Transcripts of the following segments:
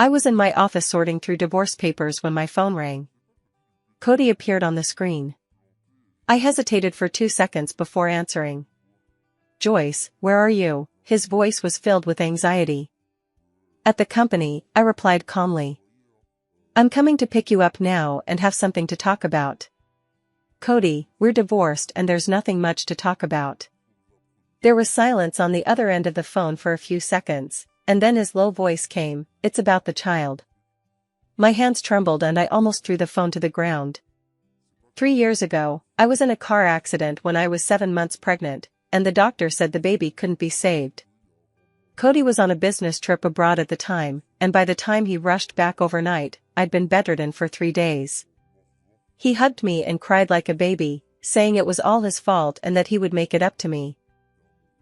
I was in my office sorting through divorce papers when my phone rang. Cody appeared on the screen. I hesitated for 2 seconds before answering. "Joyce, where are you?" His voice was filled with anxiety. "At the company," I replied calmly. "I'm coming to pick you up now and have something to talk about." "Cody, we're divorced and there's nothing much to talk about." There was silence on the other end of the phone for a few seconds, and then his low voice came, "It's about the child." My hands trembled and I almost threw the phone to the ground. 3 years ago, I was in a car accident when I was 7 months pregnant, and the doctor said the baby couldn't be saved. Cody was on a business trip abroad at the time, and by the time he rushed back overnight, I'd been bedridden for 3 days. He hugged me and cried like a baby, saying it was all his fault and that he would make it up to me.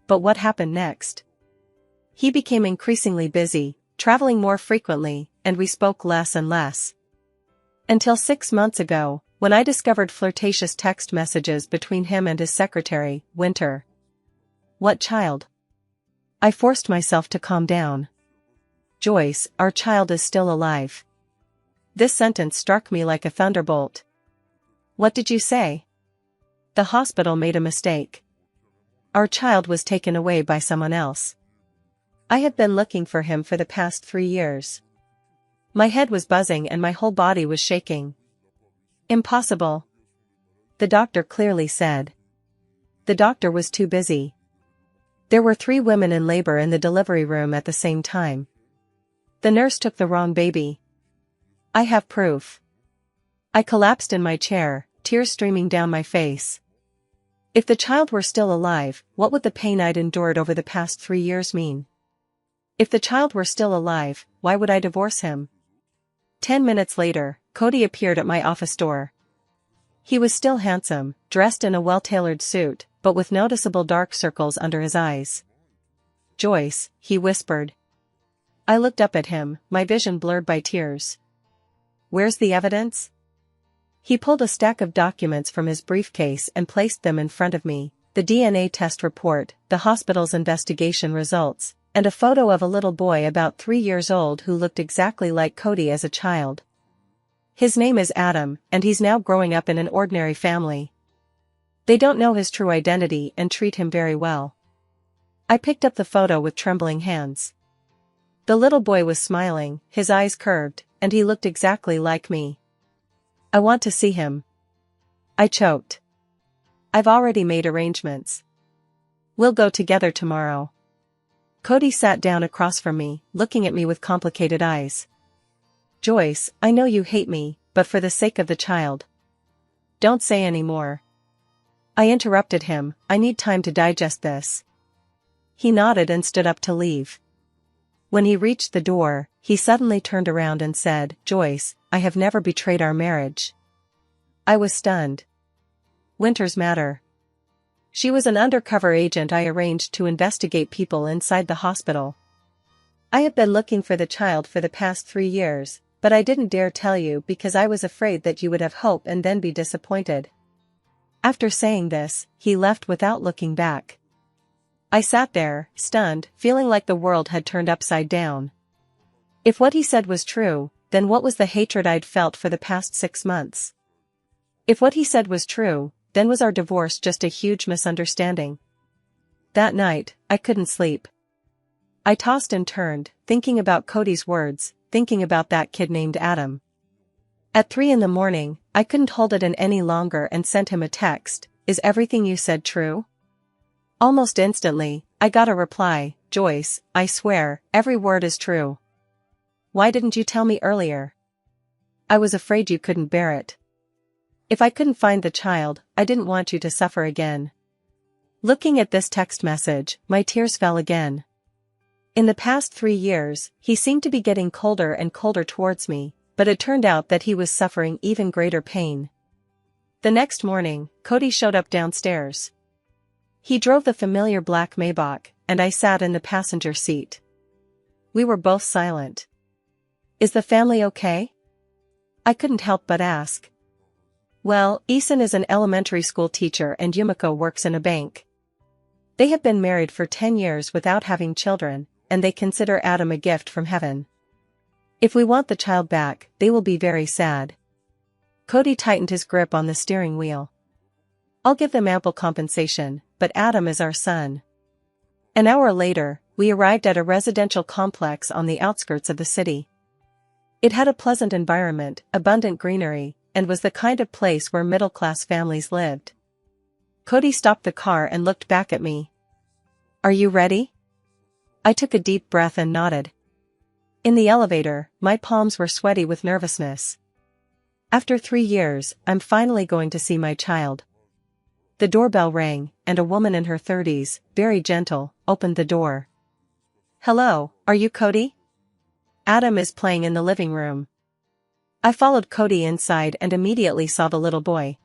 But what happened next? He became increasingly busy, traveling more frequently, and we spoke less and less. Until 6 months ago, when I discovered flirtatious text messages between him and his secretary, Winter. "What child?" I forced myself to calm down. "Joyce, our child is still alive." This sentence struck me like a thunderbolt. "What did you say?" "The hospital made a mistake. Our child was taken away by someone else. I have been looking for him for the past 3 years." My head was buzzing and my whole body was shaking. "Impossible," the doctor clearly said. The doctor was too busy. There were 3 women in labor in the delivery room at the same time. The nurse took the wrong baby. I have proof. I collapsed in my chair, tears streaming down my face. If the child were still alive, what would the pain I'd endured over the past 3 years mean? If the child were still alive, why would I divorce him? 10 minutes later, Cody appeared at my office door. He was still handsome, dressed in a well-tailored suit, but with noticeable dark circles under his eyes. "Joyce," he whispered. I looked up at him, my vision blurred by tears. "Where's the evidence?" He pulled a stack of documents from his briefcase and placed them in front of me, the DNA test report, the hospital's investigation results, and a photo of a little boy about 3 years old who looked exactly like Cody as a child. "His name is Adam, and he's now growing up in an ordinary family. They don't know his true identity and treat him very well." I picked up the photo with trembling hands. The little boy was smiling, his eyes curved, and he looked exactly like me. "I want to see him." I choked. "I've already made arrangements. We'll go together tomorrow." Cody sat down across from me, looking at me with complicated eyes. "Joyce, I know you hate me, but for the sake of the child. Don't say any more." I interrupted him, "I need time to digest this." He nodded and stood up to leave. When he reached the door, he suddenly turned around and said, "Joyce, I have never betrayed our marriage." I was stunned. Winter's matter. She was an undercover agent I arranged to investigate people inside the hospital. I have been looking for the child for the past 3 years, but I didn't dare tell you because I was afraid that you would have hope and then be disappointed. After saying this, he left without looking back. I sat there, stunned, feeling like the world had turned upside down. If what he said was true, then what was the hatred I'd felt for the past 6 months? If what he said was true, then was our divorce just a huge misunderstanding? That night, I couldn't sleep. I tossed and turned, thinking about Cody's words, thinking about that kid named Adam. At 3 in the morning, I couldn't hold it in any longer and sent him a text, "Is everything you said true?" Almost instantly, I got a reply, "Joyce, I swear, every word is true. Why didn't you tell me earlier?" "I was afraid you couldn't bear it. If I couldn't find the child, I didn't want you to suffer again." Looking at this text message, my tears fell again. In the past 3 years, he seemed to be getting colder and colder towards me, but it turned out that he was suffering even greater pain. The next morning, Cody showed up downstairs. He drove the familiar black Maybach, and I sat in the passenger seat. We were both silent. "Is the family okay?" I couldn't help but ask. "Well, Isan is an elementary school teacher and Yumiko works in a bank. They have been married for 10 years without having children, and they consider Adam a gift from heaven. If we want the child back, they will be very sad. Cody tightened his grip on the steering wheel. I'll give them ample compensation, but Adam is our son. An hour later, we arrived at a residential complex on the outskirts of the city. It had a pleasant environment, abundant greenery, and was the kind of place where middle-class families lived. Cody stopped the car and looked back at me. Are you ready? I took a deep breath and nodded. In the elevator, my palms were sweaty with nervousness. After 3 years, I'm finally going to see my child. The doorbell rang, and a woman in her 30s, very gentle, opened the door. Hello, are you Cody? Adam is playing in the living room. I followed Cody inside and immediately saw the little boy.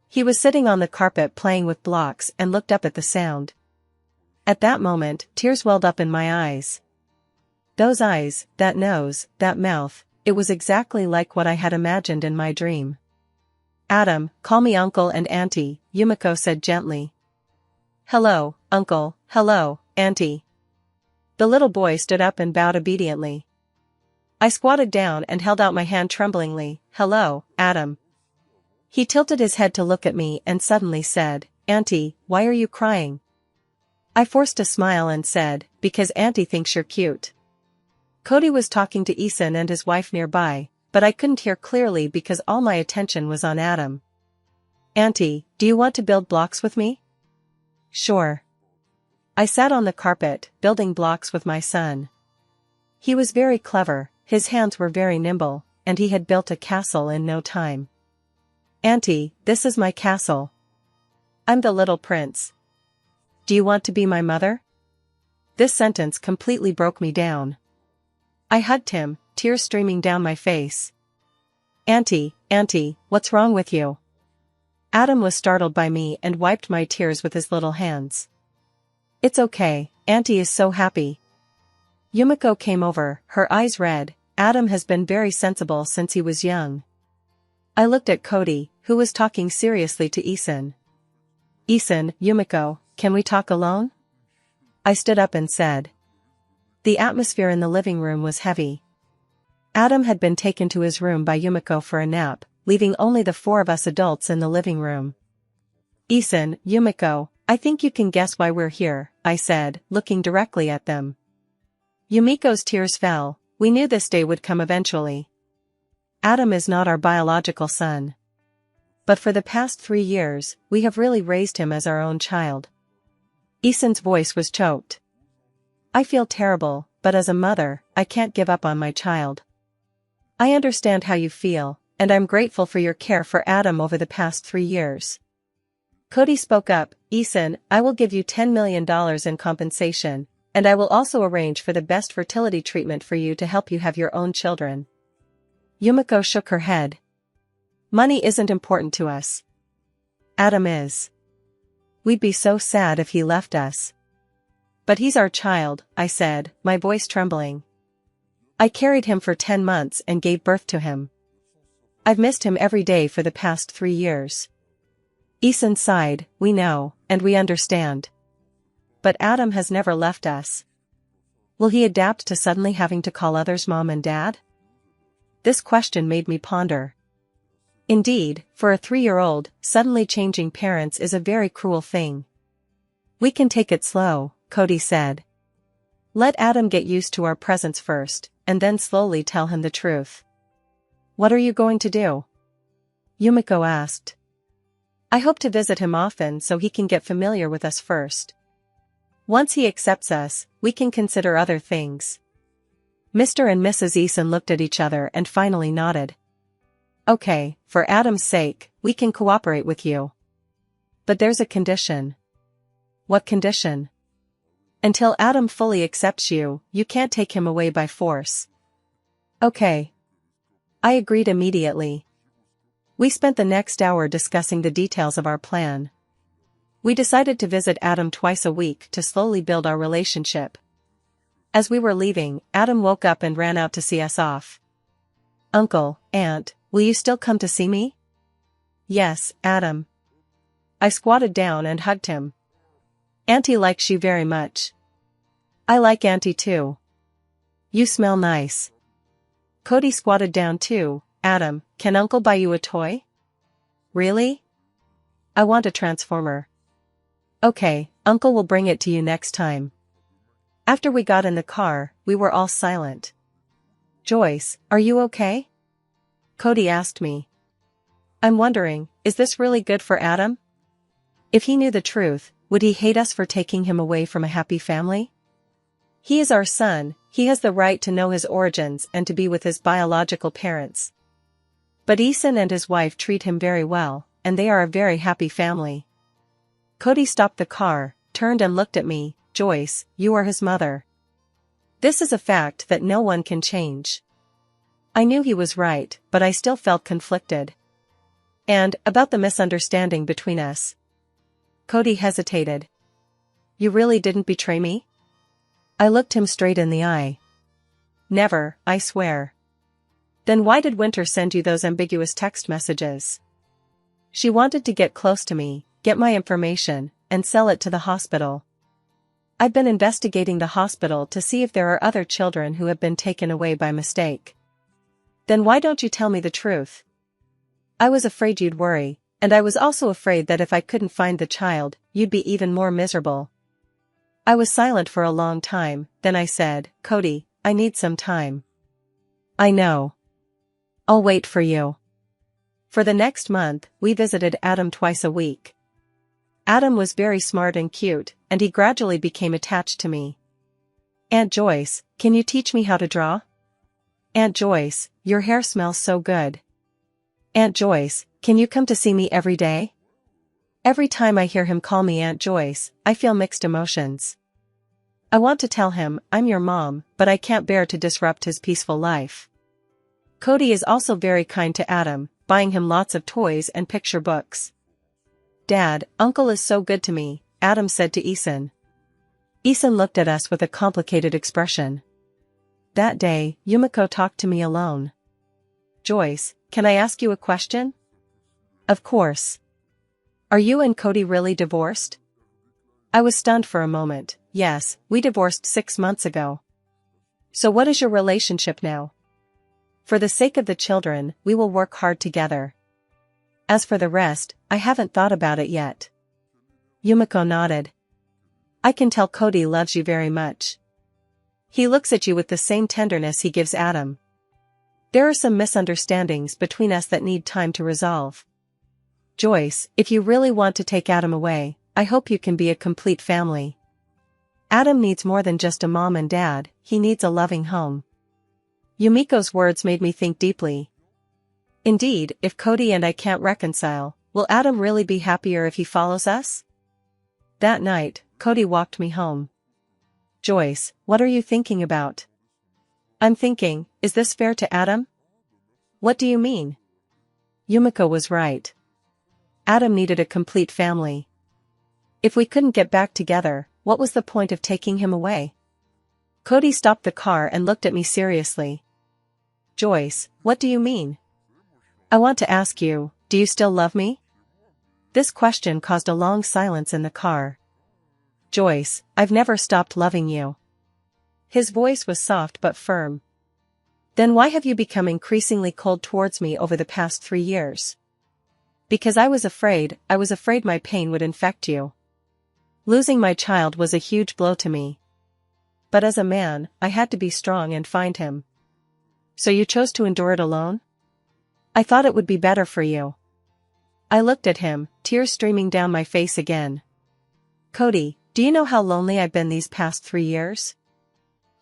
He was sitting on the carpet playing with blocks and looked up at the sound. At that moment, tears welled up in my eyes. Those eyes, that nose, that mouth, it was exactly like what I had imagined in my dream. Adam, call me uncle and auntie, Yumiko said gently. Hello, uncle, hello, auntie. The little boy stood up and bowed obediently. I squatted down and held out my hand tremblingly. Hello, Adam. He tilted his head to look at me and suddenly said, Auntie, why are you crying? I forced a smile and said, because Auntie thinks you're cute. Cody was talking to Ethan and his wife nearby, but I couldn't hear clearly because all my attention was on Adam. Auntie, do you want to build blocks with me? Sure. I sat on the carpet, building blocks with my son. He was very clever, his hands were very nimble, and he had built a castle in no time. Auntie, this is my castle. I'm the little prince. Do you want to be my mother? This sentence completely broke me down. I hugged him, tears streaming down my face. Auntie, what's wrong with you? Adam was startled by me and wiped my tears with his little hands. It's okay, Auntie is so happy. Yumiko came over, her eyes red. Adam has been very sensible since he was young. I looked at Cody, who was talking seriously to Ethan. Ethan, Yumiko, can we talk alone? I stood up and said. The atmosphere in the living room was heavy. Adam had been taken to his room by Yumiko for a nap, leaving only the 4 of us adults in the living room. Ethan, Yumiko, I think you can guess why we're here, I said, looking directly at them. Yumiko's tears fell. We knew this day would come eventually. Adam is not our biological son. But for the past 3 years, we have really raised him as our own child. Ethan's voice was choked. I feel terrible, but as a mother, I can't give up on my child. I understand how you feel, and I'm grateful for your care for Adam over the past 3 years. Cody spoke up, Ethan, I will give you $10 million in compensation, and I will also arrange for the best fertility treatment for you to help you have your own children. Yumiko shook her head. Money isn't important to us. Adam is. We'd be so sad if he left us. But he's our child, I said, my voice trembling. I carried him for 10 months and gave birth to him. I've missed him every day for the past 3 years. Ethan sighed, we know, and we understand. But Adam has never left us. Will he adapt to suddenly having to call others mom and dad? This question made me ponder. Indeed, for a 3-year-old, suddenly changing parents is a very cruel thing. We can take it slow, Cody said. Let Adam get used to our presence first, and then slowly tell him the truth. What are you going to do? Yumiko asked. I hope to visit him often so he can get familiar with us first. Once he accepts us, we can consider other things. Mr. and Mrs. Eason looked at each other and finally nodded. Okay, for Adam's sake, we can cooperate with you. But there's a condition. What condition? Until Adam fully accepts you, you can't take him away by force. Okay. I agreed immediately. We spent the next hour discussing the details of our plan. We decided to visit Adam twice a week to slowly build our relationship. As we were leaving, Adam woke up and ran out to see us off. Uncle, Aunt, will you still come to see me? Yes, Adam. I squatted down and hugged him. Auntie likes you very much. I like Auntie too. You smell nice. Cody squatted down too. Adam, can Uncle buy you a toy? Really? I want a transformer. Okay, Uncle will bring it to you next time. After we got in the car, we were all silent. Joyce, are you okay? Cody asked me. I'm wondering, is this really good for Adam? If he knew the truth, would he hate us for taking him away from a happy family? He is our son, he has the right to know his origins and to be with his biological parents. But Ethan and his wife treat him very well, and they are a very happy family. Cody stopped the car, turned and looked at me. Joyce, you are his mother. This is a fact that no one can change. I knew he was right, but I still felt conflicted. And, about the misunderstanding between us. Cody hesitated. You really didn't betray me? I looked him straight in the eye. Never, I swear. Then why did Winter send you those ambiguous text messages? She wanted to get close to me, get my information, and sell it to the hospital. I've been investigating the hospital to see if there are other children who have been taken away by mistake. Then why don't you tell me the truth? I was afraid you'd worry, and I was also afraid that if I couldn't find the child, you'd be even more miserable. I was silent for a long time, then I said, Cody, I need some time. I know. I'll wait for you. For the next month, we visited Adam twice a week. Adam was very smart and cute, and he gradually became attached to me. Aunt Joyce, can you teach me how to draw? Aunt Joyce, your hair smells so good. Aunt Joyce, can you come to see me every day? Every time I hear him call me Aunt Joyce, I feel mixed emotions. I want to tell him, I'm your mom, but I can't bear to disrupt his peaceful life. Cody is also very kind to Adam, buying him lots of toys and picture books. Dad, Uncle is so good to me, Adam said to Ethan. Ethan looked at us with a complicated expression. That day, Yumiko talked to me alone. Joyce, can I ask you a question? Of course. Are you and Cody really divorced? I was stunned for a moment. Yes, we divorced 6 months ago. So what is your relationship now? For the sake of the children, we will work hard together. As for the rest, I haven't thought about it yet. Yumiko nodded. I can tell Cody loves you very much. He looks at you with the same tenderness he gives Adam. There are some misunderstandings between us that need time to resolve. Joyce, if you really want to take Adam away, I hope you can be a complete family. Adam needs more than just a mom and dad, he needs a loving home. Yumiko's words made me think deeply. Indeed, if Cody and I can't reconcile, will Adam really be happier if he follows us? That night, Cody walked me home. Joyce, what are you thinking about? I'm thinking, is this fair to Adam? What do you mean? Yumiko was right. Adam needed a complete family. If we couldn't get back together, what was the point of taking him away? Cody stopped the car and looked at me seriously. Joyce, what do you mean? I want to ask you, do you still love me? This question caused a long silence in the car. Joyce, I've never stopped loving you. His voice was soft but firm. Then why have you become increasingly cold towards me over the past 3 years? Because I was afraid my pain would infect you. Losing my child was a huge blow to me. But as a man, I had to be strong and find him. So you chose to endure it alone? I thought it would be better for you. I looked at him, tears streaming down my face again. Cody, do you know how lonely I've been these past 3 years?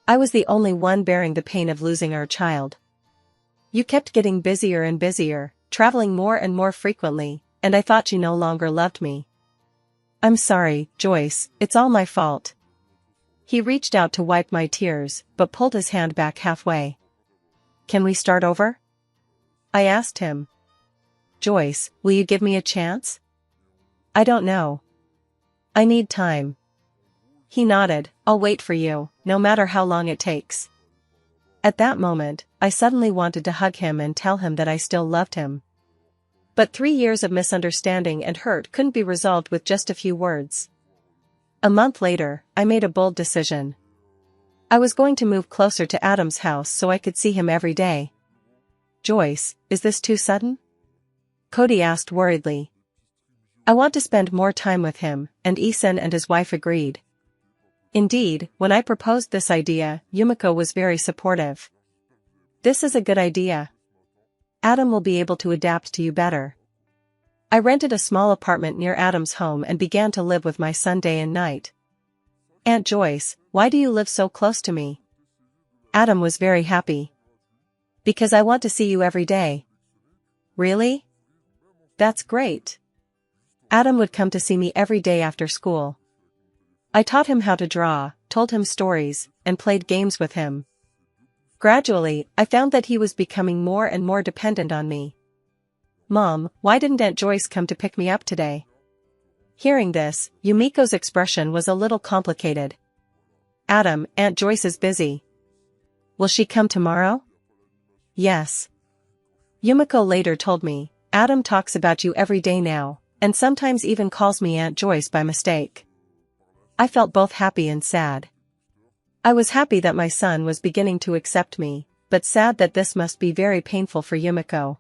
I was the only one bearing the pain of losing our child. You kept getting busier and busier, traveling more and more frequently, and I thought you no longer loved me. I'm sorry, Joyce, it's all my fault. He reached out to wipe my tears, but pulled his hand back halfway. Can we start over? I asked him. Joyce, will you give me a chance? I don't know. I need time. He nodded, I'll wait for you, no matter how long it takes. At that moment, I suddenly wanted to hug him and tell him that I still loved him. But 3 years of misunderstanding and hurt couldn't be resolved with just a few words. A month later, I made a bold decision. I was going to move closer to Adam's house so I could see him every day. Joyce, is this too sudden? Cody asked worriedly. I want to spend more time with him, and Isan and his wife agreed. Indeed, when I proposed this idea, Yumiko was very supportive. This is a good idea. Adam will be able to adapt to you better. I rented a small apartment near Adam's home and began to live with my son day and night. Aunt Joyce, why do you live so close to me? Adam was very happy. Because I want to see you every day. Really? That's great. Adam would come to see me every day after school. I taught him how to draw, told him stories, and played games with him. Gradually, I found that he was becoming more and more dependent on me. Mom, why didn't Aunt Joyce come to pick me up today? Hearing this, Yumiko's expression was a little complicated. Adam, Aunt Joyce is busy. Will she come tomorrow? Yes. Yumiko later told me, Adam talks about you every day now, and sometimes even calls me Aunt Joyce by mistake. I felt both happy and sad. I was happy that my son was beginning to accept me, but sad that this must be very painful for Yumiko.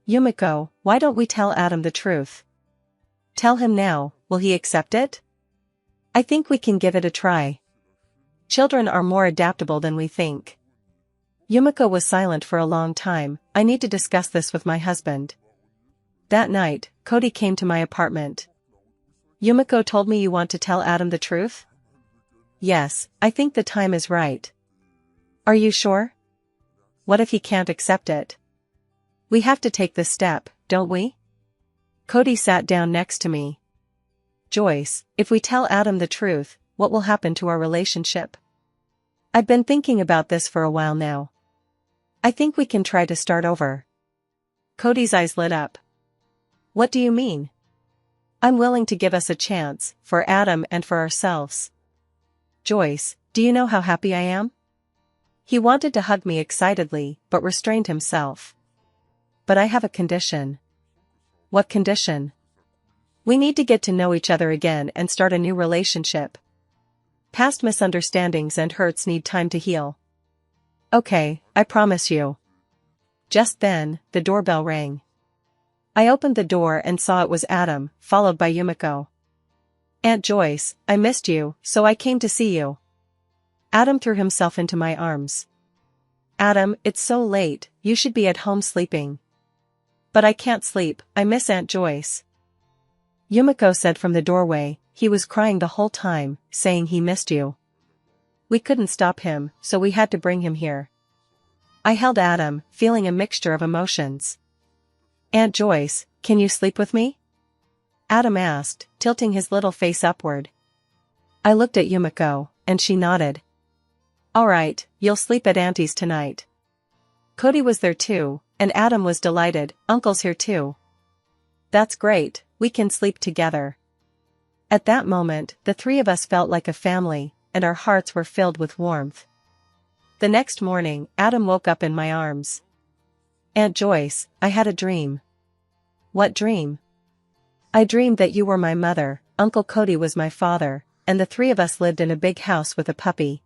Yumiko, why don't we tell Adam the truth? Tell him now, will he accept it? I think we can give it a try. Children are more adaptable than we think. Yumiko was silent for a long time. I need to discuss this with my husband. That night, Cody came to my apartment. Yumiko told me you want to tell Adam the truth? Yes, I think the time is right. Are you sure? What if he can't accept it? We have to take this step, don't we? Cody sat down next to me. Joyce, if we tell Adam the truth, what will happen to our relationship? I've been thinking about this for a while now. I think we can try to start over. Cody's eyes lit up. What do you mean? I'm willing to give us a chance, for Adam and for ourselves. Joyce, do you know how happy I am? He wanted to hug me excitedly, but restrained himself. But I have a condition. What condition? We need to get to know each other again and start a new relationship. Past misunderstandings and hurts need time to heal. Okay, I promise you. Just then, the doorbell rang. I opened the door and saw it was Adam, followed by Yumiko. Aunt Joyce, I missed you, so I came to see you. Adam threw himself into my arms. Adam, it's so late, you should be at home sleeping. But I can't sleep, I miss Aunt Joyce. Yumiko said from the doorway, he was crying the whole time, saying he missed you. We couldn't stop him, so we had to bring him here. I held Adam, feeling a mixture of emotions. Aunt Joyce, can you sleep with me? Adam asked, tilting his little face upward. I looked at Yumiko, and she nodded. All right, you'll sleep at Auntie's tonight. Cody was there too, and Adam was delighted. Uncle's here too. That's great, we can sleep together. At that moment, the three of us felt like a family, and our hearts were filled with warmth. The next morning, Adam woke up in my arms. Aunt Joyce, I had a dream. What dream? I dreamed that you were my mother, Uncle Cody was my father, and the three of us lived in a big house with a puppy.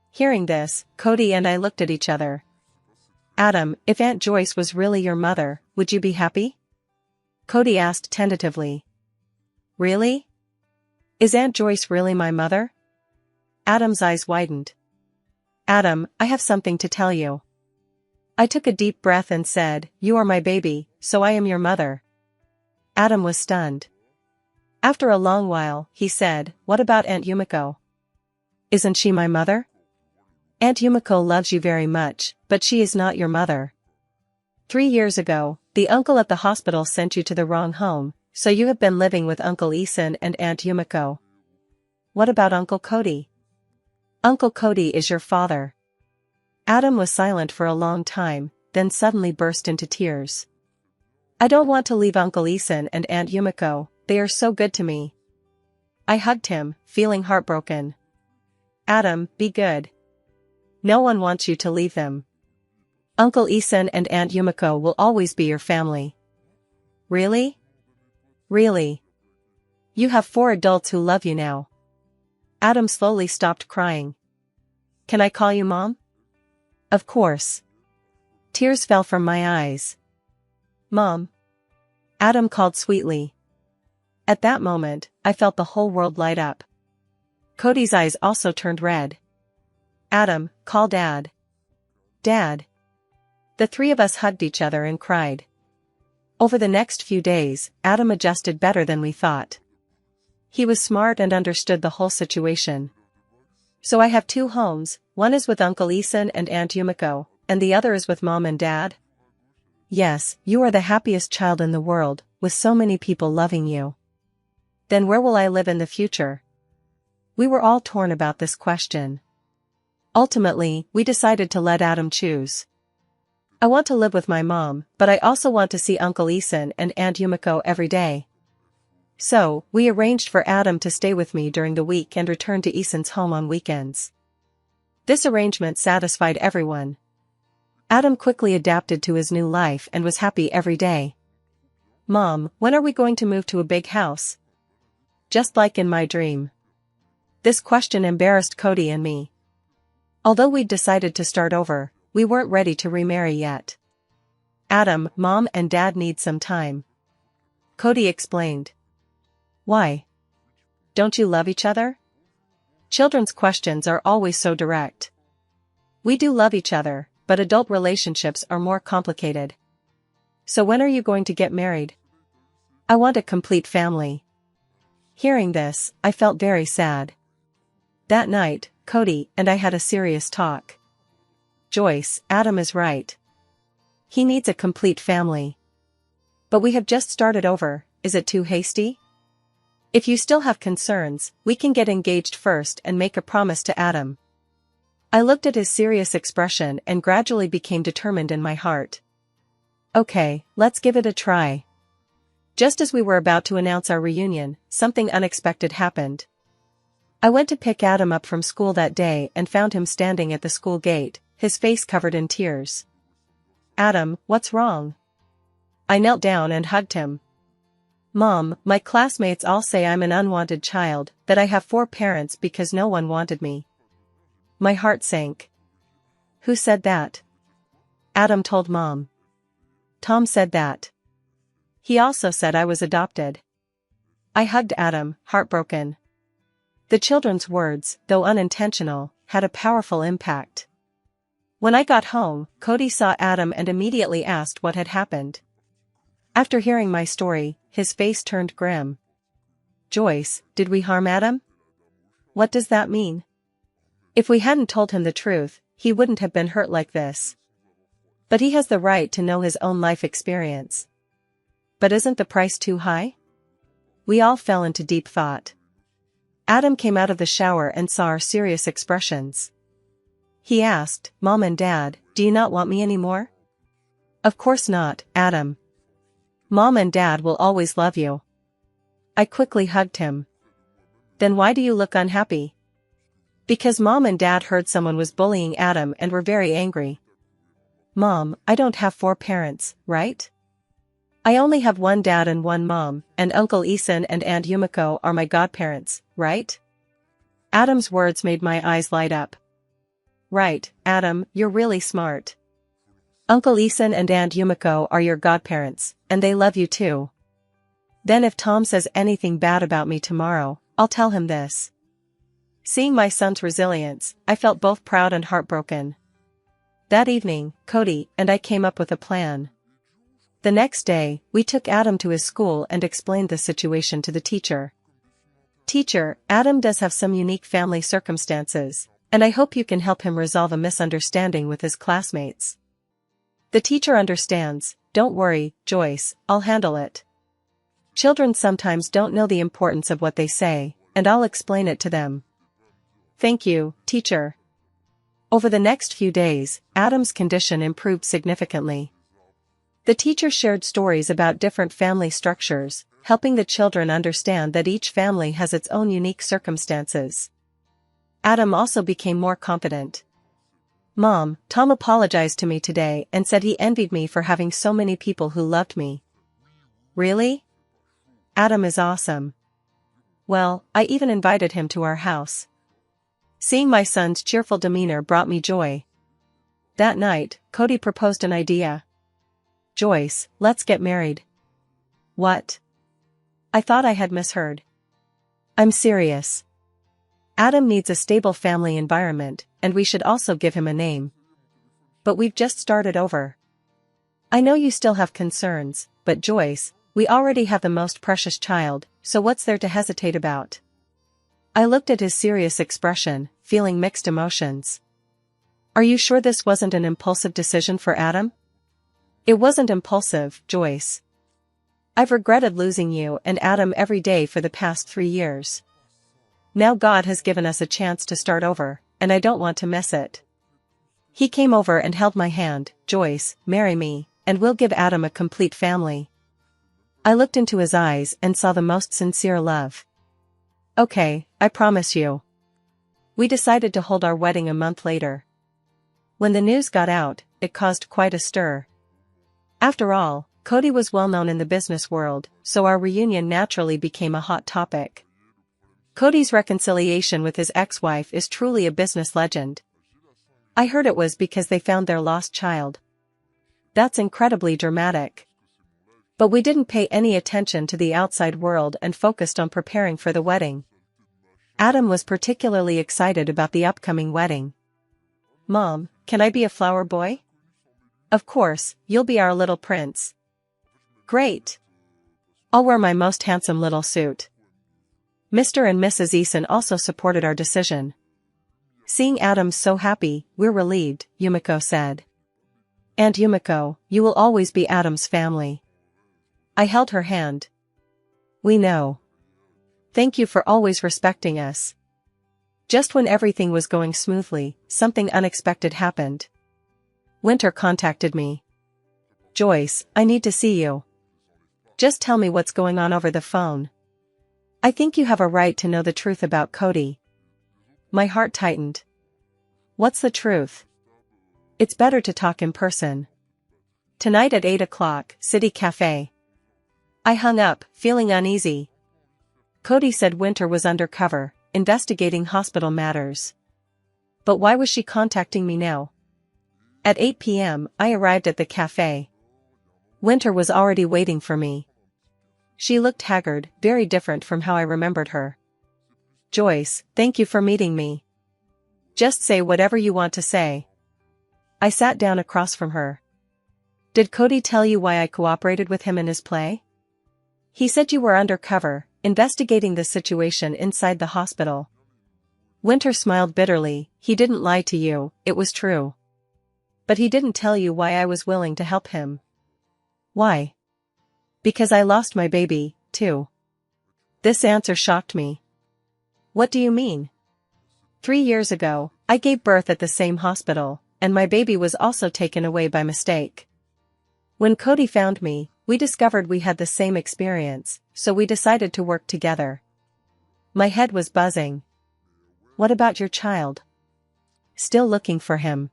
Hearing this, Cody and I looked at each other. Adam, if Aunt Joyce was really your mother, would you be happy? Cody asked tentatively. Really? Is Aunt Joyce really my mother? Adam's eyes widened. Adam, I have something to tell you. I took a deep breath and said, you are my baby, so I am your mother. Adam was stunned. After a long while, he said, what about Aunt Yumiko? Isn't she my mother? Aunt Yumiko loves you very much, but she is not your mother. 3 years ago, the uncle at the hospital sent you to the wrong home, so you have been living with Uncle Isan and Aunt Yumiko. What about Uncle Cody? Uncle Cody is your father. Adam was silent for a long time, then suddenly burst into tears. I don't want to leave Uncle Isan and Aunt Yumiko, they are so good to me. I hugged him, feeling heartbroken. Adam, be good. No one wants you to leave them. Uncle Isan and Aunt Yumiko will always be your family. Really? Really? You have 4 adults who love you now. Adam slowly stopped crying. Can I call you Mom? Of course. Tears fell from my eyes. Mom. Adam called sweetly. At that moment, I felt the whole world light up. Cody's eyes also turned red. Adam, call Dad. Dad. The three of us hugged each other and cried. Over the next few days, Adam adjusted better than we thought. He was smart and understood the whole situation. So I have two homes, one is with Uncle Isan and Aunt Yumiko, and the other is with Mom and Dad? Yes, you are the happiest child in the world, with so many people loving you. Then where will I live in the future? We were all torn about this question. Ultimately, we decided to let Adam choose. I want to live with my mom, but I also want to see Uncle Isan and Aunt Yumiko every day. So, we arranged for Adam to stay with me during the week and return to Isan's home on weekends. This arrangement satisfied everyone. Adam quickly adapted to his new life and was happy every day. Mom, when are we going to move to a big house? Just like in my dream. This question embarrassed Cody and me. Although we'd decided to start over, we weren't ready to remarry yet. Adam, Mom and Dad need some time. Cody explained. Why? Don't you love each other? Children's questions are always so direct. We do love each other, but adult relationships are more complicated. So when are you going to get married? I want a complete family. Hearing this, I felt very sad. That night, Cody and I had a serious talk. Joyce, Adam is right. He needs a complete family. But we have just started over, is it too hasty? If you still have concerns, we can get engaged first and make a promise to Adam. I looked at his serious expression and gradually became determined in my heart. Okay, let's give it a try. Just as we were about to announce our reunion, something unexpected happened. I went to pick Adam up from school that day and found him standing at the school gate, his face covered in tears. Adam, what's wrong? I knelt down and hugged him. Mom, my classmates all say I'm an unwanted child, that I have 4 parents because no one wanted me. My heart sank. Who said that? Adam told Mom. Tom said that. He also said I was adopted. I hugged Adam, heartbroken. The children's words, though unintentional, had a powerful impact. When I got home, Cody saw Adam and immediately asked what had happened. After hearing my story, his face turned grim. Joyce, did we harm Adam? What does that mean? If we hadn't told him the truth, he wouldn't have been hurt like this. But he has the right to know his own life experience. But isn't the price too high? We all fell into deep thought. Adam came out of the shower and saw our serious expressions. He asked, Mom and Dad, do you not want me anymore? Of course not, Adam. Mom and Dad will always love you. I quickly hugged him. Then why do you look unhappy? Because Mom and Dad heard someone was bullying Adam and were very angry. Mom, I don't have 4 parents, right? I only have 1 dad and 1 mom, and Uncle Isan and Aunt Yumiko are my godparents, right? Adam's words made my eyes light up. Right, Adam, you're really smart. Uncle Isan and Aunt Yumiko are your godparents, and they love you too. Then if Tom says anything bad about me tomorrow, I'll tell him this. Seeing my son's resilience, I felt both proud and heartbroken. That evening, Cody and I came up with a plan. The next day, we took Adam to his school and explained the situation to the teacher. Teacher, Adam does have some unique family circumstances, and I hope you can help him resolve a misunderstanding with his classmates. The teacher understands, don't worry, Joyce, I'll handle it. Children sometimes don't know the importance of what they say, and I'll explain it to them. Thank you, teacher. Over the next few days, Adam's condition improved significantly. The teacher shared stories about different family structures, helping the children understand that each family has its own unique circumstances. Adam also became more confident. Mom, Tom apologized to me today and said he envied me for having so many people who loved me. Really? Adam is awesome. Well, I even invited him to our house. Seeing my son's cheerful demeanor brought me joy. That night, Cody proposed an idea. "Joyce, let's get married." "What?" I thought I had misheard. "I'm serious. Adam needs a stable family environment, and we should also give him a name. But we've just started over. I know you still have concerns, but Joyce, we already have the most precious child, so what's there to hesitate about?" I looked at his serious expression, feeling mixed emotions. "Are you sure this wasn't an impulsive decision for Adam?" "It wasn't impulsive, Joyce. I've regretted losing you and Adam every day for the past 3 years. Now God has given us a chance to start over, and I don't want to miss it." He came over and held my hand. "Joyce, marry me, and we'll give Adam a complete family." I looked into his eyes and saw the most sincere love. "Okay, I promise you." We decided to hold our wedding a month later. When the news got out, it caused quite a stir. After all, Cody was well known in the business world, so our reunion naturally became a hot topic. Cody's reconciliation with his ex-wife is truly a business legend. I heard it was because they found their lost child. That's incredibly dramatic. But we didn't pay any attention to the outside world and focused on preparing for the wedding. Adam was particularly excited about the upcoming wedding. "Mom, can I be a flower boy?" "Of course, you'll be our little prince." "Great. I'll wear my most handsome little suit." Mr. and Mrs. Eason also supported our decision. "Seeing Adam so happy, we're relieved," Yumiko said. "Aunt Yumiko, you will always be Adam's family." I held her hand. "We know. Thank you for always respecting us." Just when everything was going smoothly, something unexpected happened. Winter contacted me. "Joyce, I need to see you. Just tell me what's going on over the phone. I think you have a right to know the truth about Cody." My heart tightened. "What's the truth?" "It's better to talk in person. Tonight at 8 o'clock, City Cafe." I hung up, feeling uneasy. Cody said Winter was undercover, investigating hospital matters. But why was she contacting me now? At 8 p.m., I arrived at the cafe. Winter was already waiting for me. She looked haggard, very different from how I remembered her. "Joyce, thank you for meeting me. Just say whatever you want to say." I sat down across from her. "Did Cody tell you why I cooperated with him in his play?" "He said you were undercover, investigating the situation inside the hospital." Winter smiled bitterly. "He didn't lie to you, it was true. But he didn't tell you why I was willing to help him." "Why?" "Because I lost my baby, too." This answer shocked me. "What do you mean?" 3 years ago, I gave birth at the same hospital, and my baby was also taken away by mistake. When Cody found me, we discovered we had the same experience, so we decided to work together. My head was buzzing. "What about your child?" "Still looking for him."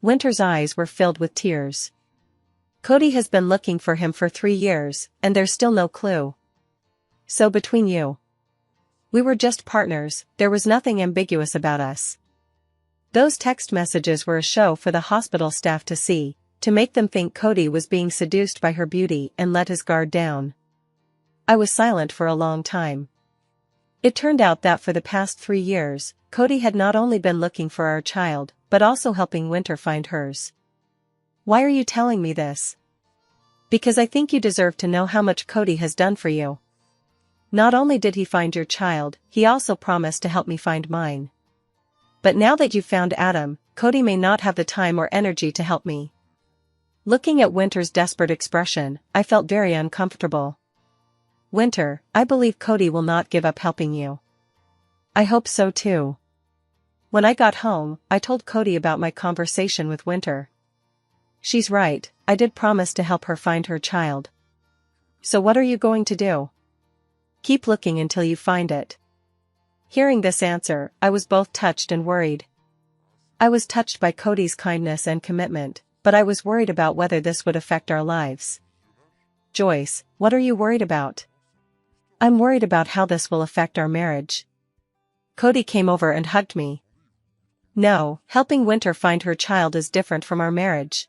Winter's eyes were filled with tears. "Cody has been looking for him for 3 years, and there's still no clue." "So between you?" "We were just partners, there was nothing ambiguous about us." Those text messages were a show for the hospital staff to see, to make them think Cody was being seduced by her beauty and let his guard down. I was silent for a long time. It turned out that for the past 3 years, Cody had not only been looking for our child, but also helping Winter find hers. "Why are you telling me this?" "Because I think you deserve to know how much Cody has done for you. Not only did he find your child, he also promised to help me find mine. But now that you've found Adam, Cody may not have the time or energy to help me." Looking at Winter's desperate expression, I felt very uncomfortable. "Winter, I believe Cody will not give up helping you." "I hope so too." When I got home, I told Cody about my conversation with Winter. "She's right, I did promise to help her find her child." "So what are you going to do?" "Keep looking until you find it." Hearing this answer, I was both touched and worried. I was touched by Cody's kindness and commitment, but I was worried about whether this would affect our lives. "Joyce, what are you worried about?" "I'm worried about how this will affect our marriage." Cody came over and hugged me. No, helping Winter find her child is different from our marriage.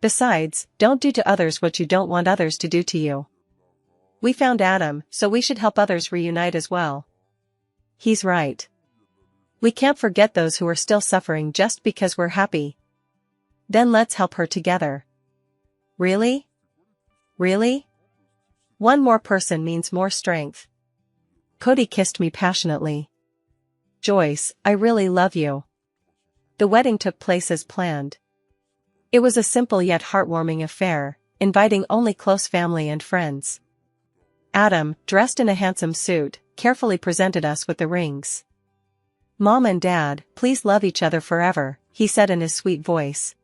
Besides, don't do to others what you don't want others to do to you. We found Adam, so we should help others reunite as well. He's right. We can't forget those who are still suffering just because we're happy. Then let's help her together. Really? Really? One more person means more strength. Cody kissed me passionately. Joyce, I really love you. The wedding took place as planned. It was a simple yet heartwarming affair, inviting only close family and friends. Adam, dressed in a handsome suit, carefully presented us with the rings. Mom and Dad, please love each other forever, he said in his sweet voice.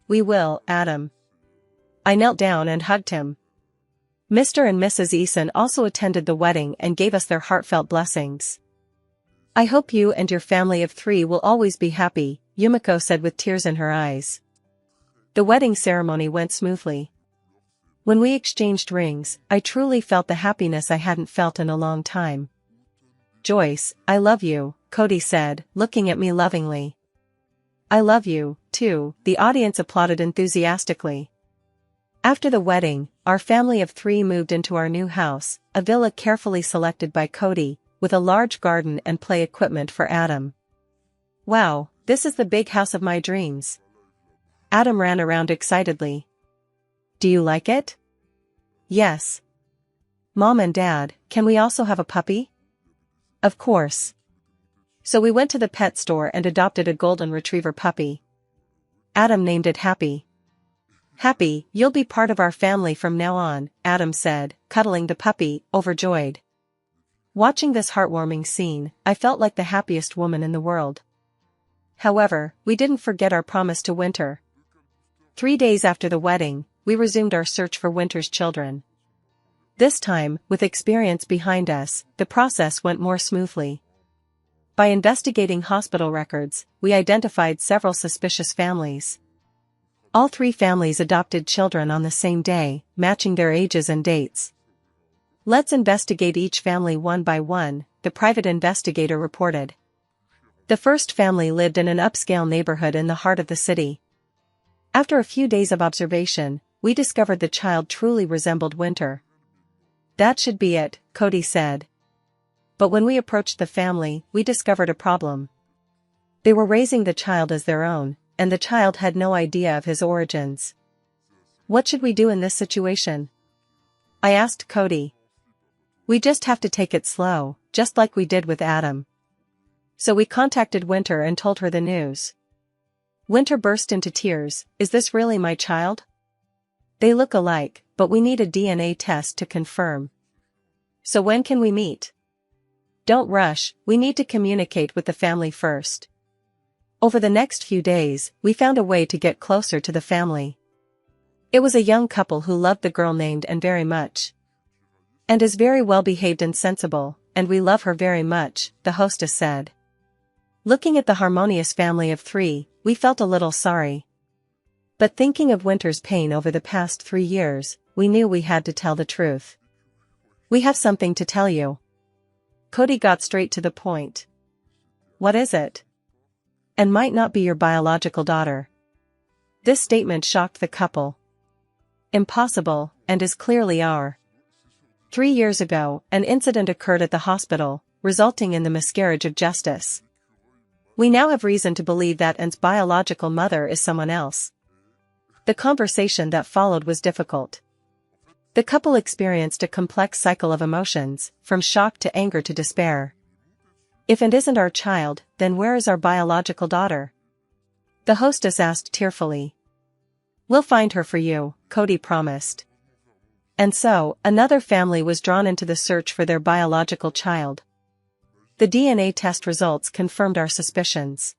We will, Adam. I knelt down and hugged him. Mr. and Mrs. Eason also attended the wedding and gave us their heartfelt blessings. I hope you and your family of 3 will always be happy, Yumiko said with tears in her eyes. The wedding ceremony went smoothly. When we exchanged rings, I truly felt the happiness I hadn't felt in a long time. Joyce, I love you, Cody said, looking at me lovingly. I love you, too, the audience applauded enthusiastically. After the wedding, our family of 3 moved into our new house, a villa carefully selected by Cody, with a large garden and play equipment for Adam. Wow, this is the big house of my dreams. Adam ran around excitedly. Do you like it? Yes. Mom and Dad, can we also have a puppy? Of course. So we went to the pet store and adopted a golden retriever puppy. Adam named it Happy. Happy, you'll be part of our family from now on, Adam said, cuddling the puppy, overjoyed. Watching this heartwarming scene, I felt like the happiest woman in the world. However, we didn't forget our promise to Winter. 3 days after the wedding, we resumed our search for Winter's children. This time, with experience behind us, the process went more smoothly. By investigating hospital records, we identified several suspicious families. All 3 families adopted children on the same day, matching their ages and dates. Let's investigate each family one by one, the private investigator reported. The first family lived in an upscale neighborhood in the heart of the city. After a few days of observation, we discovered the child truly resembled Winter. That should be it, Cody said. But when we approached the family, we discovered a problem. They were raising the child as their own, and the child had no idea of his origins. What should we do in this situation? I asked Cody. We just have to take it slow, just like we did with Adam. So we contacted Winter and told her the news. Winter burst into tears. Is this really my child? They look alike, but we need a DNA test to confirm. So when can we meet? Don't rush, we need to communicate with the family first. Over the next few days, we found a way to get closer to the family. It was a young couple who loved the girl named Anne very much. And is very well behaved and sensible, and we love her very much, the hostess said. Looking at the harmonious family of 3, we felt a little sorry. But thinking of Winter's pain over the past 3 years, we knew we had to tell the truth. We have something to tell you. Cody got straight to the point. What is it? And might not be your biological daughter. This statement shocked the couple. Impossible, and is clearly our. 3 years ago, an incident occurred at the hospital, resulting in the miscarriage of justice. We now have reason to believe that Anne's biological mother is someone else. The conversation that followed was difficult. The couple experienced a complex cycle of emotions, from shock to anger to despair. If Anne isn't our child, then where is our biological daughter? The hostess asked tearfully. We'll find her for you, Cody promised. And so, another family was drawn into the search for their biological child. The DNA test results confirmed our suspicions.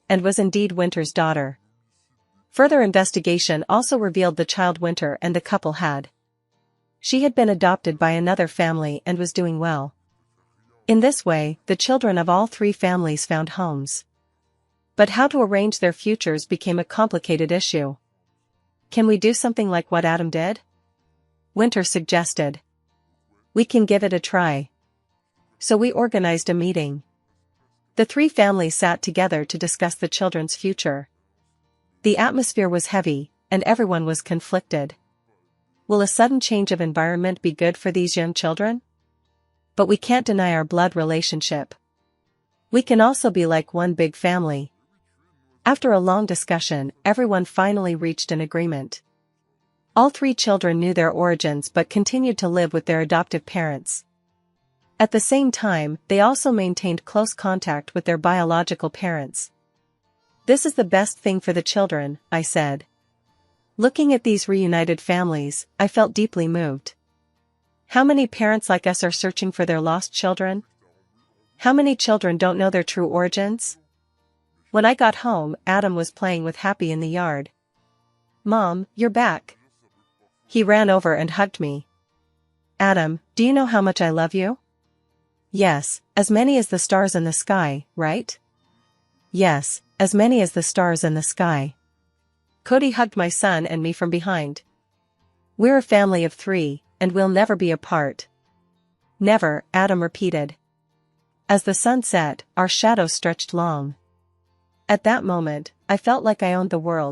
And was indeed Winter's daughter. Further investigation also revealed the child Winter and the couple had. She had been adopted by another family and was doing well. In this way, the children of all 3 families found homes. But how to arrange their futures became a complicated issue. Can we do something like what Adam did? Winter suggested. We can give it a try. So we organized a meeting. The three families sat together to discuss the children's future. The atmosphere was heavy, and everyone was conflicted. Will a sudden change of environment be good for these young children? But we can't deny our blood relationship. We can also be like one big family. After a long discussion, everyone finally reached an agreement. All three children knew their origins but continued to live with their adoptive parents. At the same time, they also maintained close contact with their biological parents. This is the best thing for the children, I said. Looking at these reunited families, I felt deeply moved. How many parents like us are searching for their lost children? How many children don't know their true origins? When I got home, Adam was playing with Happy in the yard. "Mom, you're back." He ran over and hugged me. "Adam, do you know how much I love you?" "Yes, as many as the stars in the sky, right?" "Yes, as many as the stars in the sky." Cody hugged my son and me from behind. "We're a family of three, and we'll never be apart." "Never," Adam repeated. As the sun set, our shadows stretched long. At that moment, I felt like I owned the world.